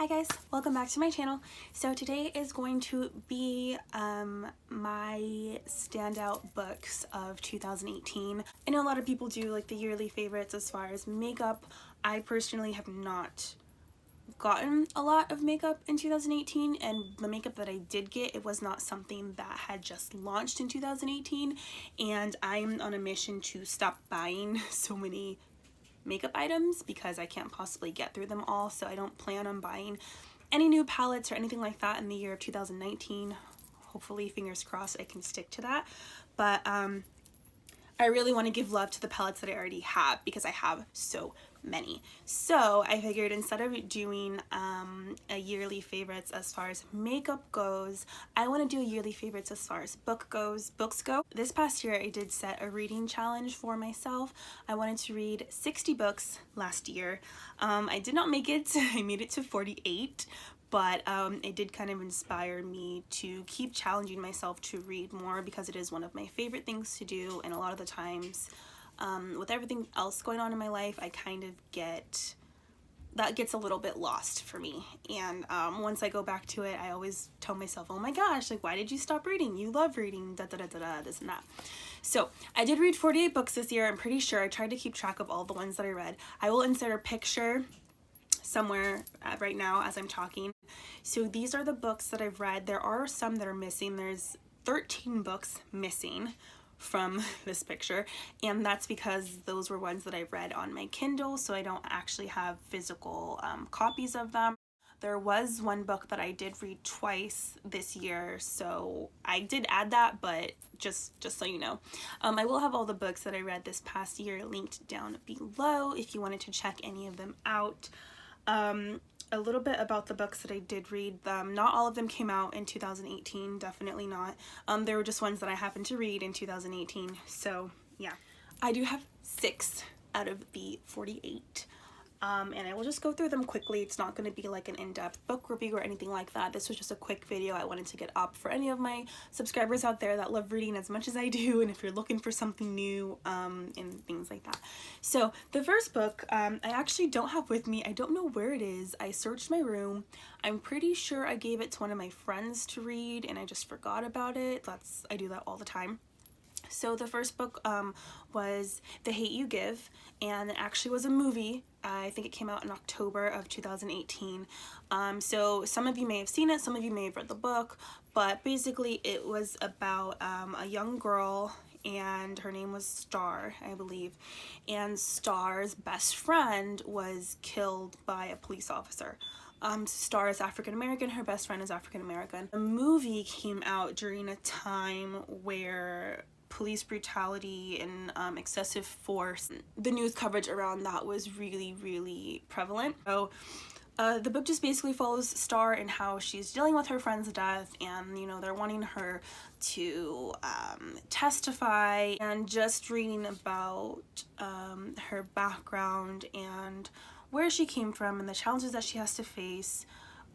Hi guys, welcome back to my channel. So today is going to be my standout books of 2018. I know a lot of people do like the yearly favorites as far as makeup. I personally have not gotten a lot of makeup in 2018, and the makeup that I did get, it was not something that had just launched in 2018, and I'm on a mission to stop buying so many makeup items because I can't possibly get through them all. So I don't plan on buying any new palettes or anything like that in the year of 2019. Hopefully, fingers crossed, I can stick to that. But I really want to give love to the palettes that I already have because I have so many. So I figured instead of doing a yearly favorites as far as makeup goes, I want to do a yearly favorites as far as books go. This past year I did set a reading challenge for myself. I wanted to read 60 books last year. I did not make it. I made it to 48. But it did kind of inspire me to keep challenging myself to read more because it is one of my favorite things to do, and a lot of the times with everything else going on in my life, I kind of gets a little bit lost for me. And once I go back to it, I always tell myself, oh my gosh, like, why did you stop reading? You love reading, da da da da da, this and that. So I did read 48 books this year. I'm pretty sure. I tried to keep track of all the ones that I read. I will insert a picture somewhere right now as I'm talking. So these are the books that I've read. There are some that are missing. There's 13 books missing from this picture, and that's because those were ones that I read on my Kindle, so I don't actually have physical copies of them. There was one book that I did read twice this year, so I did add that, but just so you know. I will have all the books that I read this past year linked down below if you wanted to check any of them out. A little bit about the books that I did read. Not all of them came out in 2018, definitely not. There were just ones that I happened to read in 2018, so yeah. I do have 6 out of the 48. And I will just go through them quickly. It's not going to be like an in-depth book review or anything like that. This was just a quick video I wanted to get up for any of my subscribers out there that love reading as much as I do, and if you're looking for something new and things like that. So the first book I actually don't have with me. I don't know where it is. I searched my room. I'm pretty sure I gave it to one of my friends to read and I just forgot about it. I do that all the time. So the first book was The Hate You Give, and it actually was a movie. I think it came out in October of 2018. So some of you may have seen it, some of you may have read the book, but basically it was about a young girl, and her name was Star, I believe, and Star's best friend was killed by a police officer. Star is African American, her best friend is African American. The movie came out during a time where police brutality and excessive force, the news coverage around that was really prevalent. So the book just basically follows Star and how she's dealing with her friend's death, and you know, they're wanting her to testify, and just reading about her background and where she came from and the challenges that she has to face,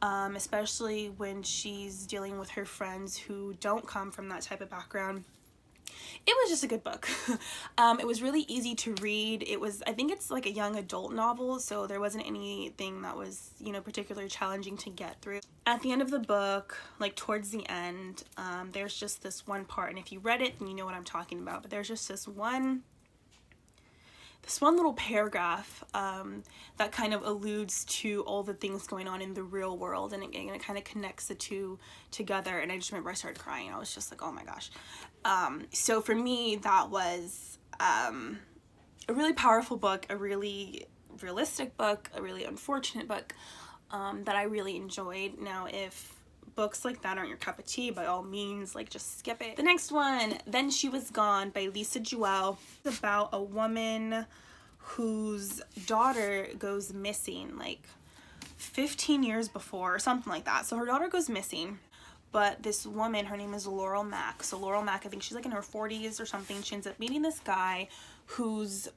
especially when she's dealing with her friends who don't come from that type of background. It was just a good book. It was really easy to read. I think it's like a young adult novel, so there wasn't anything that was, you know, particularly challenging to get through. At the end of the book, like towards the end, there's just this one part, and if you read it, then you know what I'm talking about, but there's just this one little paragraph that kind of alludes to all the things going on in the real world, and it kind of connects the two together, and I just remember I started crying. I was just like, oh my gosh. So for me, that was a really powerful book, a really realistic book, a really unfortunate book that I really enjoyed. Now, if books like that aren't your cup of tea, by all means, like, just skip it. The next one, Then She Was Gone by Jewell. It's about a woman whose daughter goes missing like 15 years before or something like that. So her daughter goes missing, but this woman, her name is Laurel Mack. So Laurel Mack, I think she's like in her 40s or something. She ends up meeting this guy whose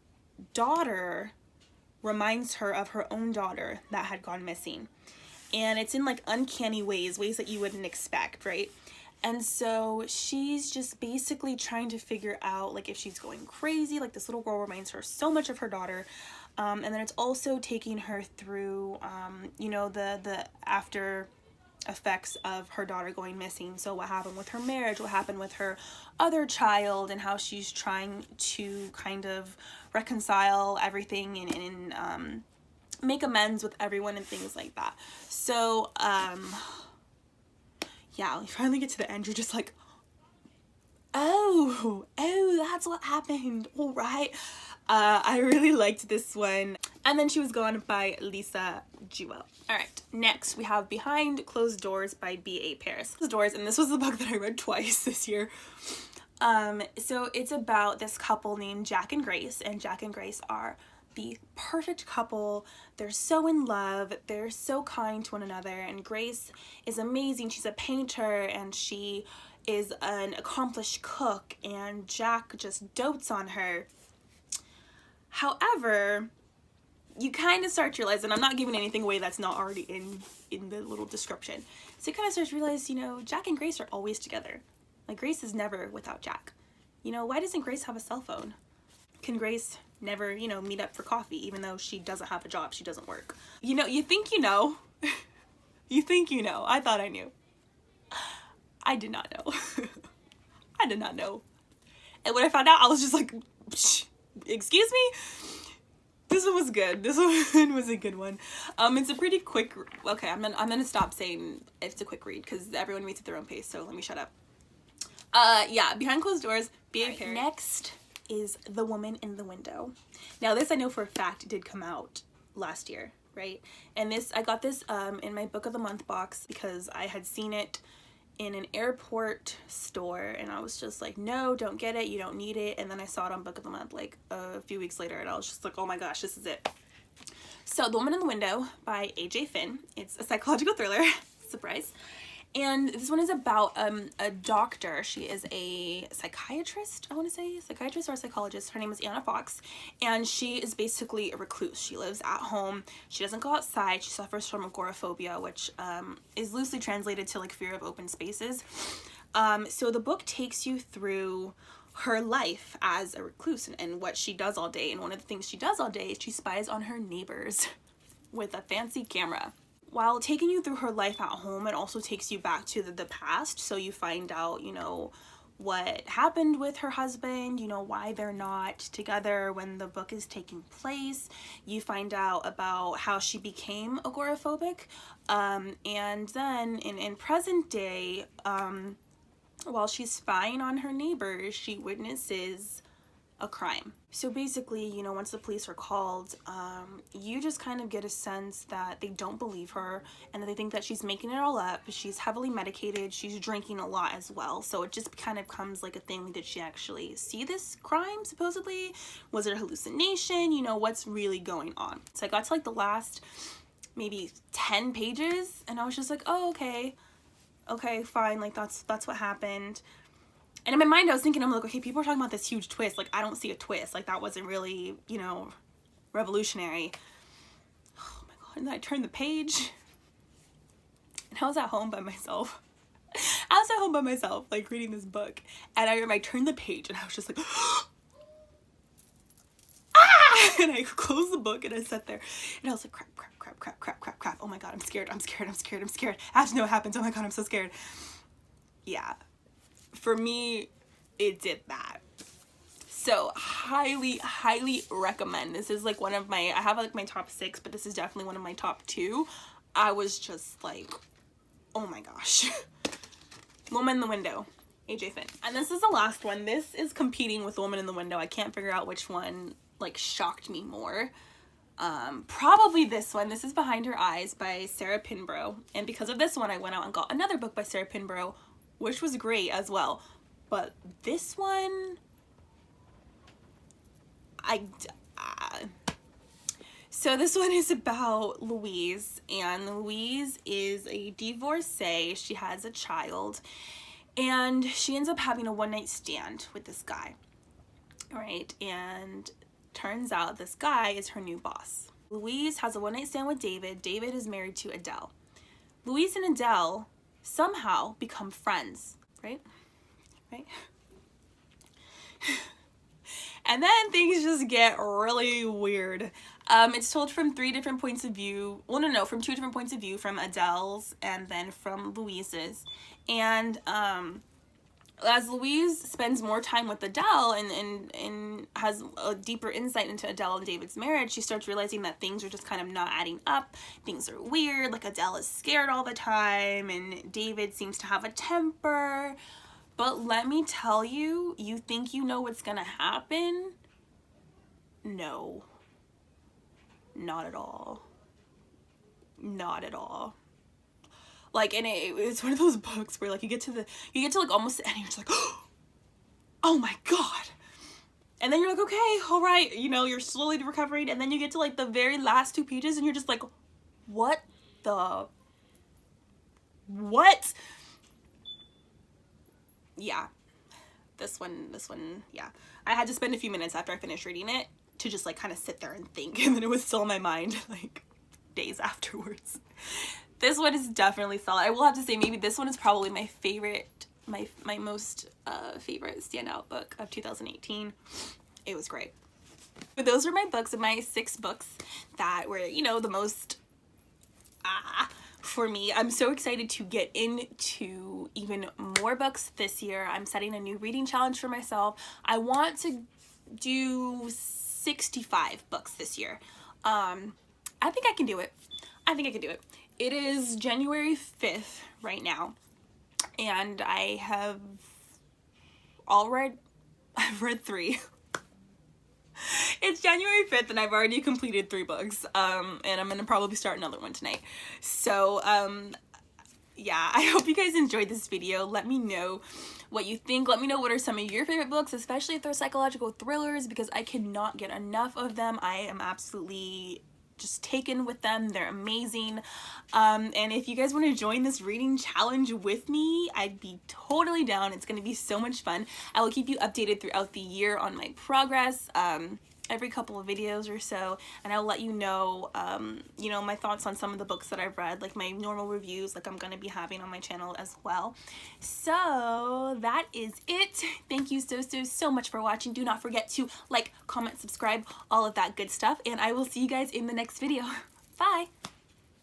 daughter reminds her of her own daughter that had gone missing. And it's in like uncanny ways that you wouldn't expect, right? And so she's just basically trying to figure out like if she's going crazy. Like, this little girl reminds her so much of her daughter. And then it's also taking her through, you know, the after effects of her daughter going missing. So what happened with her marriage, what happened with her other child, and how she's trying to kind of reconcile everything and make amends with everyone and things like that. So yeah, we finally get to the end. You're just like, oh, that's what happened. All right. I really liked this one. And then She Was Gone by Lisa Jewell. All right, next we have Behind Closed Doors by B.A. Paris. Doors, and this was the book that I read twice this year. So it's about this couple named Jack and Grace, and Jack and Grace are the perfect couple. They're so in love, they're so kind to one another, and Grace is amazing. She's a painter and she is an accomplished cook, and Jack just dotes on her. However, you kind of start to realize, and I'm not giving anything away that's not already in the little description, so you kind of start to realize, you know, Jack and Grace are always together. Like, Grace is never without Jack. You know, why doesn't Grace have a cell phone? Can Grace never, you know, meet up for coffee even though she doesn't have a job, she doesn't work? You know, you think you know. You think you know. I thought I knew. I did not know. I did not know. And when I found out, I was just like, psh, excuse me? This one was good. This one was a good one. It's a pretty quick, okay, I'm gonna stop saying it's a quick read because everyone reads at their own pace, so let me shut up. Yeah, Behind Closed Doors, B.A. Paris. Next is The Woman in the Window. Now this I know for a fact did come out last year, right? And this, I got this in my Book of the Month box because I had seen it in an airport store and I was just like, no, don't get it, you don't need it. And then I saw it on Book of the Month like a few weeks later and I was just like, oh my gosh, this is it. So The Woman in the Window by A.J. Finn. It's a psychological thriller, surprise. And this one is about a doctor. She is a psychiatrist, I want to say, psychiatrist or a psychologist. Her name is Anna Fox, and she is basically a recluse. She lives at home. She doesn't go outside. She suffers from agoraphobia, which is loosely translated to like fear of open spaces. So the book takes you through her life as a recluse and what she does all day. And one of the things she does all day is she spies on her neighbors with a fancy camera. While taking you through her life at home, it also takes you back to the past. So you find out, you know, what happened with her husband, you know, why they're not together when the book is taking place. You find out about how she became agoraphobic. And then in present day, while she's spying on her neighbors, she witnesses a crime. So basically, you know, once the police are called, you just kind of get a sense that they don't believe her and that they think that she's making it all up. She's heavily medicated, she's drinking a lot as well. So it just kind of comes like a thing. Did she actually see this crime, supposedly? Was it a hallucination? You know, what's really going on? So I got to like the last maybe 10 pages and I was just like, oh, okay, fine, like that's what happened. And in my mind, I was thinking, I'm like, okay, people are talking about this huge twist. Like, I don't see a twist. Like, that wasn't really, you know, revolutionary. Oh my God. And then I turned the page. And I was at home by myself. Like, reading this book. And I remember I turned the page and I was just like, ah! And I closed the book and I sat there. And I was like, crap. Oh my God, I'm scared. I have to know what happens. Oh my God, I'm so scared. Yeah. For me, it did that. So highly recommend. This is like one of my, I have like my top 6, but this is definitely one of my top 2. I was just like, oh my gosh. Woman in the Window, A.J. Finn. And this is the last one. This is competing with Woman in the Window. I can't figure out which one like shocked me more. Probably this one. This is Behind Her Eyes by Sarah Pinborough. And because of this one, I went out and got another book by Sarah Pinborough, which was great as well. But this one, so this one is about Louise, and Louise is a divorcee. She has a child, and she ends up having a one-night stand with this guy, right? And turns out this guy is her new boss. Louise has a one-night stand with David. David is married to Adele. Louise and Adele somehow become friends, right? And then things just get really weird. It's told from 3 different points of view. Well, no, from 2 different points of view, from Adele's and then from Louise's. And as Louise spends more time with Adele and has a deeper insight into Adele and David's marriage, she starts realizing that things are just kind of not adding up. Things are weird, like Adele is scared all the time and David seems to have a temper. But let me tell you, you think you know what's gonna happen? No. Not at all. Not at all. Like, and it's one of those books where like you get to like almost the end and you're just like, oh my god. And then you're like, okay, all right, you know, you're slowly recovering, and then you get to like the very last 2 pages and you're just like, what the, what? Yeah, this one, yeah. I had to spend a few minutes after I finished reading it to just like kind of sit there and think, and then it was still in my mind like days afterwards. This one is definitely solid. I will have to say, maybe this one is probably my favorite, my most favorite standout book of 2018. It was great. But those are my books, and my 6 books that were, you know, the most for me. I'm so excited to get into even more books this year. I'm setting a new reading challenge for myself. I want to do 65 books this year. I think I can do it. I think I can do it. It is January 5th right now, and I've read 3. It's January 5th and I've already completed 3 books, and I'm gonna probably start another one tonight. So yeah, I hope you guys enjoyed this video. Let me know what you think. Let me know what are some of your favorite books, especially if they're psychological thrillers, because I cannot get enough of them. I am absolutely just taken with them. They're amazing. And if you guys want to join this reading challenge with me, I'd be totally down. It's going to be so much fun. I will keep you updated throughout the year on my progress, every couple of videos or so, and I'll let you know, you know, my thoughts on some of the books that I've read, like my normal reviews, like I'm going to be having on my channel as well. So that is it. Thank you so much for watching. Do not forget to like, comment, subscribe, all of that good stuff, and I will see you guys in the next video. Bye!